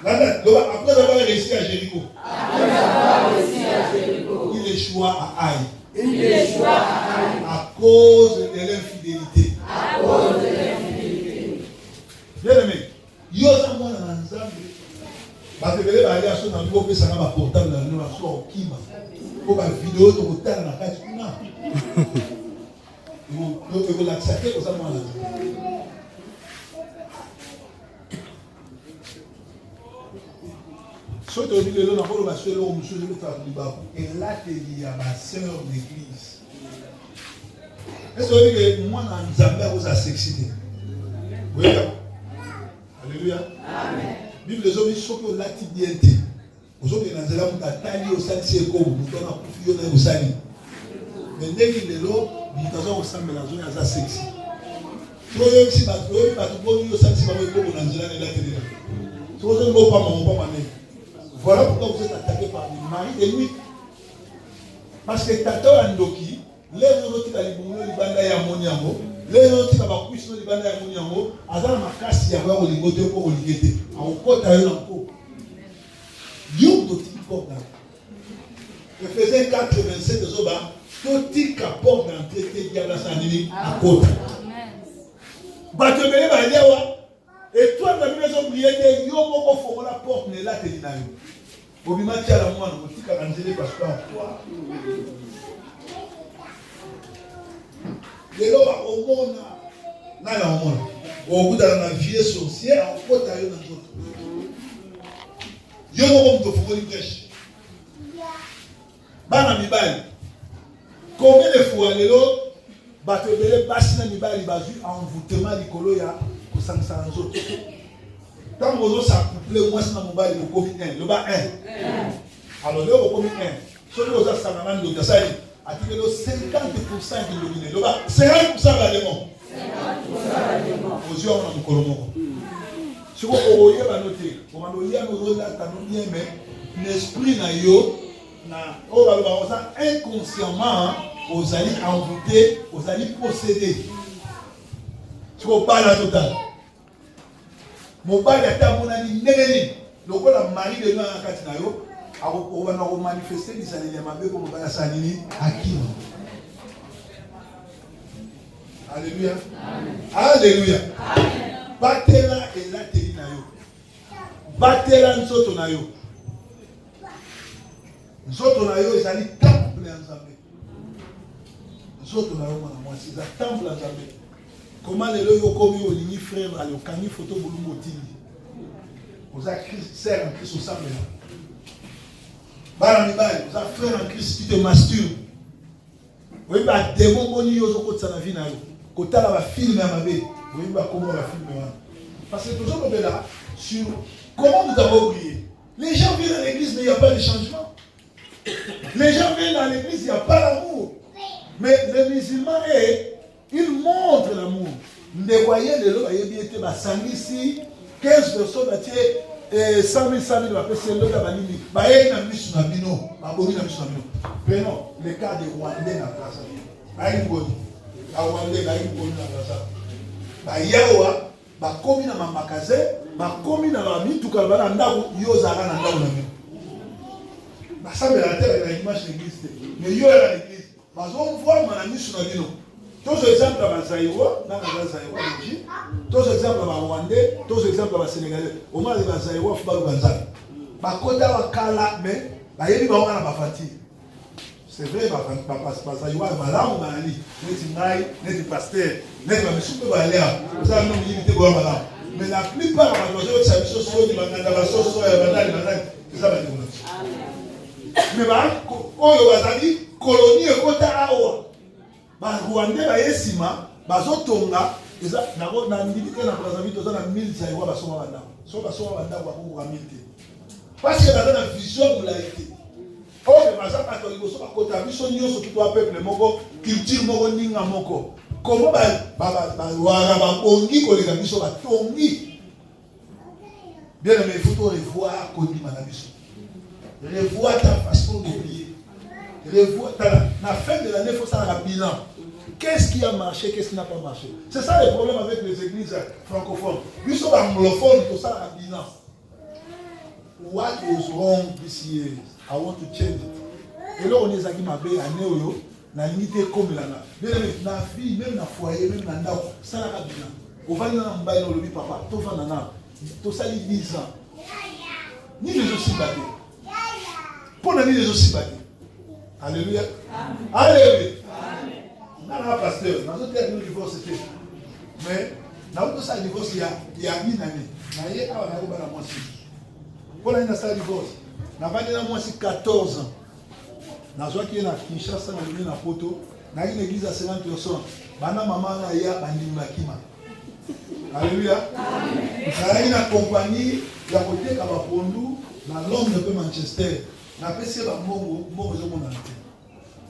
Après avoir réussi à Jéricho, il échoua à Haï. À cause de l'infidélité. Bien aimé, yosa mwana na nzambe batebele bali aso na ngo pesa na ba portable na no aso okima ko ba vidéo to kotala na kati kuna yo la tsake ko sa mwana so to bi lelo na ko ba so lo muso le ta di ba et là te di ya ma sœur d'église est-ce que mwana nzambe a koza sexité oui. Alléluia. Amen. Bible les hommes sont que lati bien te. Aujourd'hui dans la monde atali au sali c'est comme nous on a confié dans au sali. Mais dès qu'il est là, nous avons ensemble la zone à sexy. Toi si pas tout bon au sali c'est pas comme dans la là télé. Toi je ne vois pas mon pas mané. Voilà pourquoi vous êtes attaqué par des maris et lui. Parce que tata Andoki, les gens qui dans les bons les banda ya moniamo. Les gens qui ont poussé les bandes à Mouniango, avant ma casse, il y avait un ligoté pour l'igueté. En côte à un encore. Yo, tout petit porte. Je faisais 87 de Zoba, tout petit porte d'entrée, il y a la sanini à côte. Bateau, et toi, dans la maison, il y a yo, mon fond, la porte, mais là, tu es là. Au bimati à la moine, on dit qu'à l'angélé, parce que toi. Les lois au monde, au bout de la vie sorcière, on peut aller dans l'autre. Yo mo comme to fukoli prêche. Bana mibali. Combien de fois lelo bato bele basi na mibali bazu envoûtement likolo ya ko sangisa nzoto. Tant que ça couple moi na mobali ko komi 1, le ba 1. Alors le ko komi 1. Solo oza sanana ndo kasali. A-t-il 50% qui domine. 50% va démon. 50% démon. Aux yeux, on a un colombo. Si vous voyez, on va noter. On va noter, on va noter, mais l'esprit n'a yo, on va voir ça inconsciemment, aux alliés envoûtés, aux alliés possédés. Si vous parlez à total. Mon père est à mon ami, le rôle de mari de nous à la Katinayo. On va nous manifester des années comme on va s'aligner à qui? Alléluia. Alléluia. Batela et la telinayo. Batela nsoto nayo. Nsoto nayo ezali temple ya Nzambe. Nsoto nayo mwana mwasi za temple ya Nzambe. Comment lelo yo komi olingi frère ayo kangi photo bolumo tindi. Oza Christ sert en Christ au semble. Bana mibali, oza frère en Christ qui te masturbe. Oui ba démon boni yo zo kotsa na vie na yo. Kotala ba film ya mabe. Oui ba comment la film wana. Parce que toujours on est là sur comment nous avons oublié. Les gens viennent à l'église mais il n'y a pas de changement. Les gens viennent à l'église, il n'y a pas d'amour. Mais les musulmans, ils montrent l'amour. Vous voyez, les gens, ils étaient ici, 15 personnes, 100 000, 100 000, c'est le cas de l'île. Ils ont mis sur la bino. Prenons le cas des Rwandais dans la place. Ils ont mis Rwandais dans la place. Yawa, bakomi na mamakaze, bakomi na mituka bana ndako yozala na ndako na mino. Basambe la terre na image l'église. Mais yo la l'église. Bazon voir manami sur na bino. Tous exemples à Bazaïwa, na Bazaïwa l'église. Tous exemples à Rwandais, tous exemples à Sénégalais. Au moins les Bazaïwa faut pas Bazaï. Bakota wakala mais ba yebi ba wana bafati. C'est vrai, Bazaïwa malamu manani. Neti ngai, neti pasteur, neti ba misupe ba lea. Ça non limité ko malamu. Mais la plupart des gens qui sont sur le bandana, c'est ça. Mais oyo bazali colonie ekota awa. Ba Rwandais ba yesima, bazotonga eza nako na ndibite na Brazzaville toza na 1000 zaïwa basoma banda. So basoma banda kwa ko 1000 te. Parce que dans la vision de la été. Oh mais baza catholique so bakota biso nyoso tout un peuple moko, culture moko ninga moko. Comment ba ongi koleka biso ba tongi. Bien aimé, il faut revoir Kondi Manabiso. Revoir ta façon d'oublier. Revoir la fin de l'année, il faut ça un bilan. Qu'est-ce qui a marché, qu'est-ce qui n'a pas marché? C'est ça le problème avec les églises francophones. Ils sont anglophones, tout ça à bilan. What was wrong this year? I want to change it. Et là, on est à Guimabé, à Néo, la limité comme là. Mais la vie, même dans le foyer, même dans le dos, ça n'a pas bilan. On va dans le bail, on le dit, papa, tout va dans le tout ça, il y a 10 ans. Ni les aussi battus. Pour nous, les aussi battus. Alléluia. Alléluia. Nous avons un pasteur. Nous avons un divorce. Mais nous avons un divorce il y a 1 année. Nous avons un mois. Pour nous, nous avons un divorce. Nous avons un mois 14 ans. Nous avons un Kinshasa, nous avons un photo. Nous avons une église à 50 personnes. Nous avons un maman qui a un alléluia. Nous avons une compagnie qui a côté de Pondu dans Londres de Manchester. Nous avons fait un mot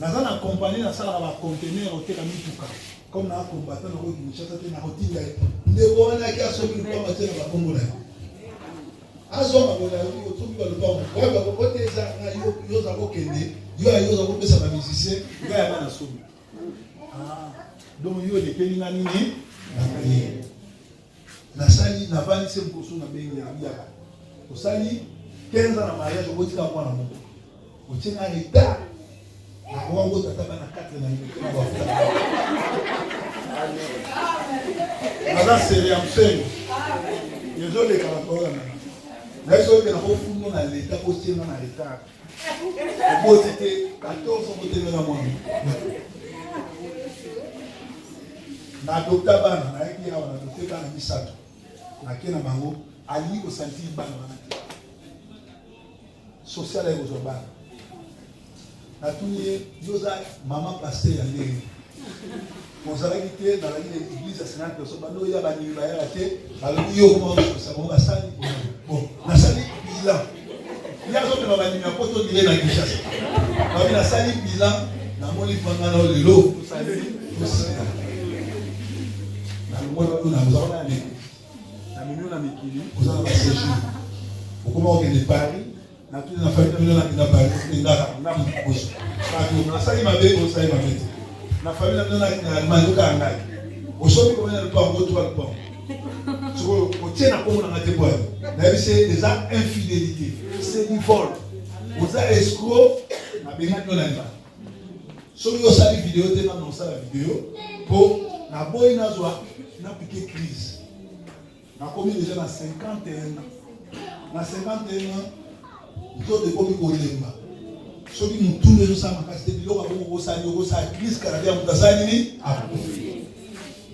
nous avons accompagné dans ça à conteneur au Tékamituka. Comme nous avons combattu dans le Kinshasa, nous avons dit nous devons aller à ce que nous avons fait dans le Congo. Azoma bona yotubi le temps. Ouais ba côté ça yo za ko kende, yo za ko pesa ba musicien, yo ya bana sobi. Ah, donc yo de kelinga nini? Na sali na vani se mposo na bengi ya biaka. O sali 15 ans na mariage o botika kwa na moko. O tsenga leta. Na kwa ngo tata bana 4 na nini. Amen. Ala seri amsengo. Yezo le kala kwa na. Mais je suis dans l'état aussi dans l'état. Au bout c'était 14 ans côté de la moi. Na docteur bana na yaki ya na docteur bana misato. Na kena bango ali ko sentir bana bana. Social et aux bana. Na tunier yoza maman pasteur ya ndenge. On s'est invité dans l'église à Sénat, parce que nous y a des gens qui ont dit que nous avons bon, la salle bilan. Il y a des gens qui ont dit que nous avons dit que la salle bilan, nous avons dit que nous avons dit que nous avons dit la famille n'a pas de aujourd'hui, comme on n'a pas de temps, on tient à comment on a été boire. C'est des infidélités, c'est du vol. Vous avez escroc, on a bien de l'envers. Si vous avez une vidéo, vous avez une vidéo pour la bonne joie, on a piqué crise. On a commis déjà dans 51 ans. Dans 51 ans, nous avons des commis pour les mains. So qui nous tourne les gens parce que biloko bongo ça crise carabia mutasani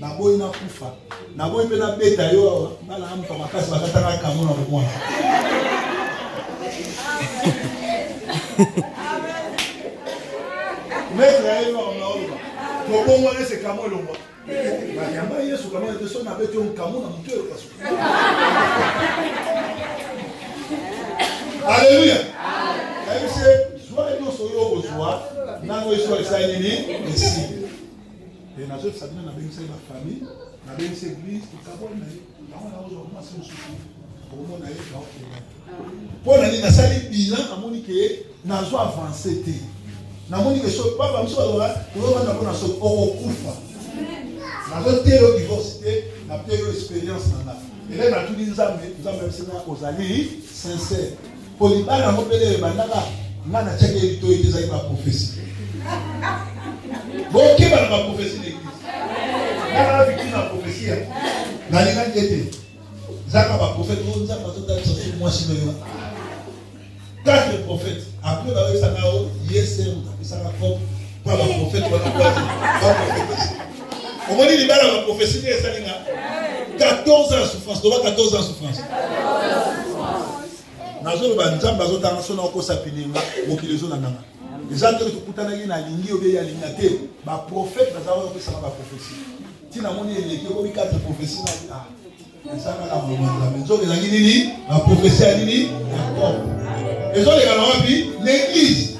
na boy na kufa na boy pe na beta yo na la ampa makasi bakataka kamona kwa mais là il va on a on bongo c'est kamo longo ba yamba yesu kama de so na beto on kamo na mtu yo kaso alléluia nous sommes ici. Et nous avons fait la famille, nous avons fait l'église, nous avons pour nous avons fait le bilan, nous avons avancé. Nous avons dit que nous avons fait le divorce, nous avons fait l'expérience. Et là, nous avons dit que nous avons fait sincères. Pour les balles, nous avons fait les balles. Nga na cheke ito ite za prophétie. Bon qui va la prophétie d'église. Nga na victime la prophétie. Na linga ngete. Zaka ba prophète on za ba tota sur moi si le. 4 prophètes. Après ba ça na o yesem ça na propre pas ba prophète ba prophète. On m'a dit libérer la prophétie de ça linga. 14 ans souffrance, doit 14 ans souffrance. Nazo ba nzamba zo tanga sona ko sapininga mokilizo na nanga. Ezante ko kutana na lingi obe ya lingate ba prophète bazawa ko sala ba prophétie. Tina moni eleke ko bi 4 prophéties na ah. Ezanga la moment la mezo ezangi nini? La prophétie ya nini? Ezo le kana wapi? L'église.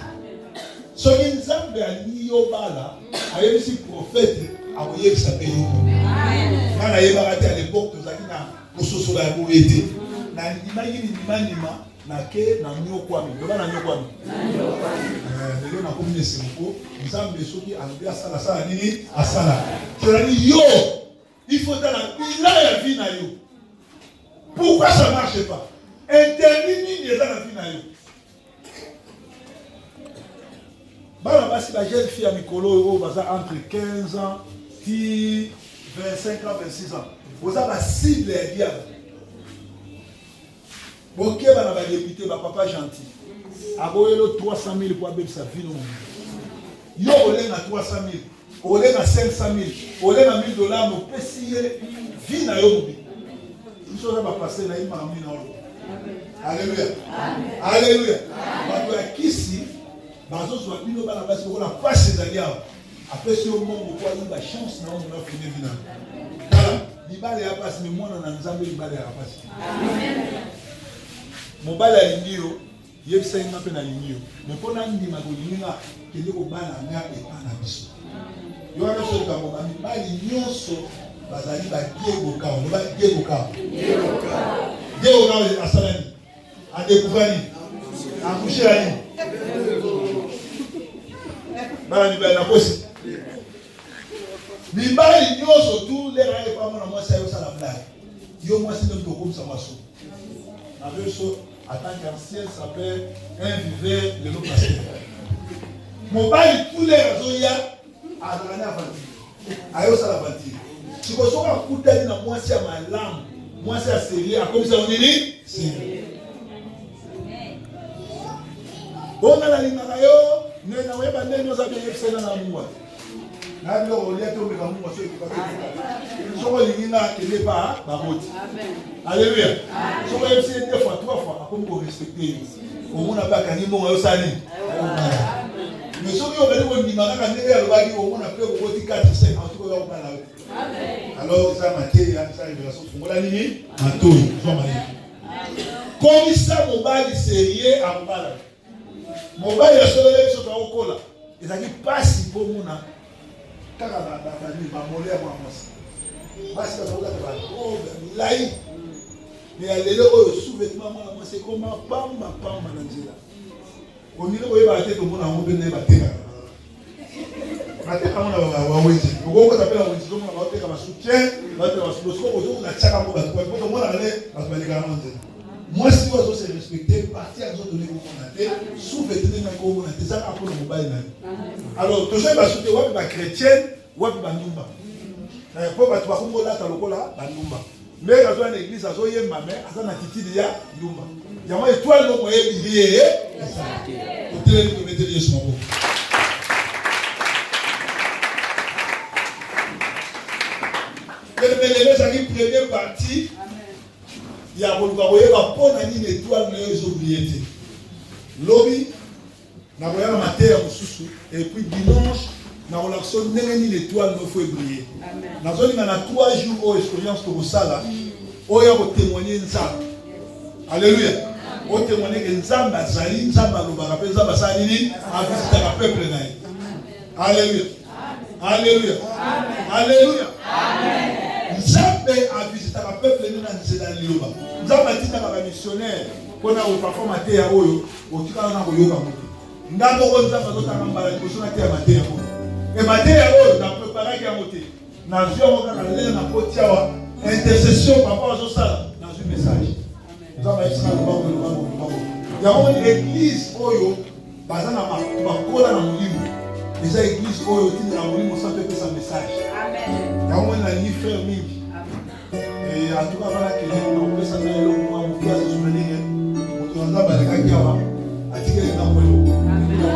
Soki nzambe ali yo bala, ayebisi prophète akoye kisape yo. Amen. Kana yeba kati à l'époque tozaki na kososola ya boete. Na ndimaki ndimandima nake na nyokwami loba na nyokwami lelo na komune semoko nzambe soki alobi asala sala nini asala c'est-à-dire yo il faut dans la bilan ya vie na yo pourquoi ça marche pas interdit nini eza na vie na yo bana basi ba jeune fille ya mikolo oyo baza entre 15 ans puis 25 ans 26 ans boza ba cible ya diable ok bana ba député ba papa gentil aboyelo 300 000 pour abebisa vie no yo olenga 300 000 olenga 500 000 olenga $1000 mopesi ye vie na yo mobi biso oza bapase na ye mamina olo alléluia alléluia bato ya kisi bazozwa bino bana basi kokola pasi ezali awa apesi yo mbongo po ayi bachance na omo na fine vi na tala libala ya pasi me mwana na nzambe libala ya pasi mobali alingi yo yebisa ye nga mpe nalingi yo me mpo na ndima kolingi nga kende kobala nga epa na biso yo wana sokambo bamibali nyonso bazali bagiegokawa loba giegokawa giegokawa asala nini adécouvert nini akouche ya nini bana mibali na kosi mibali nyonso tu lera epamona mwasi ayosala blage yo mwasi nde moto okomisa mwaso na biso en tant qu'ancien s'appelle un viveur de l'eau pasteur mobali tous les azoya azalani aventure ayosala aventure sikosoka akutani na mwasi ya malamu mwasi ya serie akomisa nini serie bonga nalingaka yo nena weba ndeni oza bien yebisena na mungwa na biloko olia te omeka mungwa so ekoka soko olinginga akende pa baboti alléluia soko yebisi ye 2 fois 3 fois akomi korespecte yo omona mpe akangi mbongo ayosala nini mais soki obeli kondima kaka ndenge alobaki omona mpe kokoti 4 5 antuko oya kobala yo alors eza mateya eza révélation fungola nini matoi zwa maye komisa mobali serie akobala mobali asolele biso tokokola ezalaki pasi mpo mona kaka bamole ya mwamwasi basi bazokolaka barobe milai me ya lelo oyo sous-vêtement mwana mwasi ekoma pamba na nzela ondile koyebaka te tomona yango mpe naye batekaka batekamo na bawenzi okokota mpe na wenzi tomona baoteka basoutien baoteka basoko ozokoka tiaka mpo bato po tomonaka ne bato balekaka na nzela mwasi oyo azose respecte parti azodone komona te sous-vêtement na komona te ezaka mpona mobali na ye alors tozoyi basute wapi bachrétienne wapi bandumba mpo bato bakombolata lokola bandumba ndenge azoya na église azoyemba me aza na titili ya ndumba yango étoile moko yebi ye otelemi tometeli yesu maboko lelo ezalaki première partie ya koluka koyeba mpo na nini étoile na yo ezoblie te lobi nakoyaka mateya mosusu epuis dimanche nakolakisa ndenge nini étoile no fo eblie nazolinga na 3 jours oyo expérience tokosala oyo ya kotémoigne nzambe alleluya otémoigne ke nzambe azali nzambe alobaka mpe nzambe asala nini avisitaka peuple na ye alleluya alleluya alleluya nzambe avisitaka peuple ne na nzela liloba nzambe atindaka bamissionnaire mpona koparfois mateya oyo otikala na koyoka mote ndambo oyo nzambe azotanga mbala liboso na te ya mateya oyo e mateya oyo napreparaki yango te nazwi yango kaka lelo na koti awa intercession papa azosala nazwi message nzambe ayebisaka lobako yango moni église oyo baza na bakola na molimo eza église oyo otindela molimo sa mpe epesa message yango moni nalingi frère mingi antuka bana kende nakopesa na eloko mwa mokiasi souvenir moto ya nzambe alekaki awa atikeli na mwelo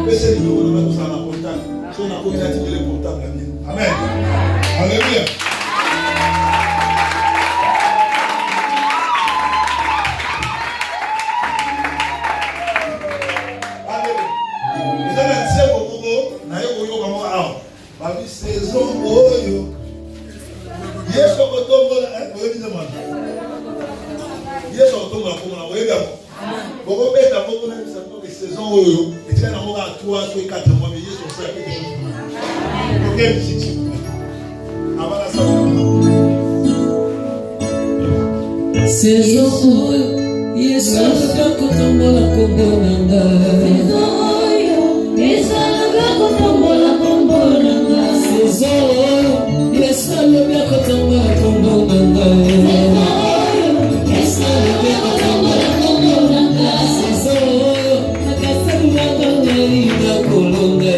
opesa lilobo na batosala na portable so nakomi atikele portable ya bien amen alleluya eza na nzembo moko naye koyoka moko awa babi saison oyo yesu akotombola oyebi nzemana yesu akotombola komona oyebi yango bokobeta moko na bisato saison oyo etikali nango kaka 3 so 4 mois mais yesu osala quelque chose pour ok musique avant la saison saison oyo Yesu akakutombola kumbonanga. Yesu akakutombola kumbonanga. Yesu akakutombola kumbonanga. Yesu akakutombola kumbonanga. Akasaluanga ngari ngakolonga.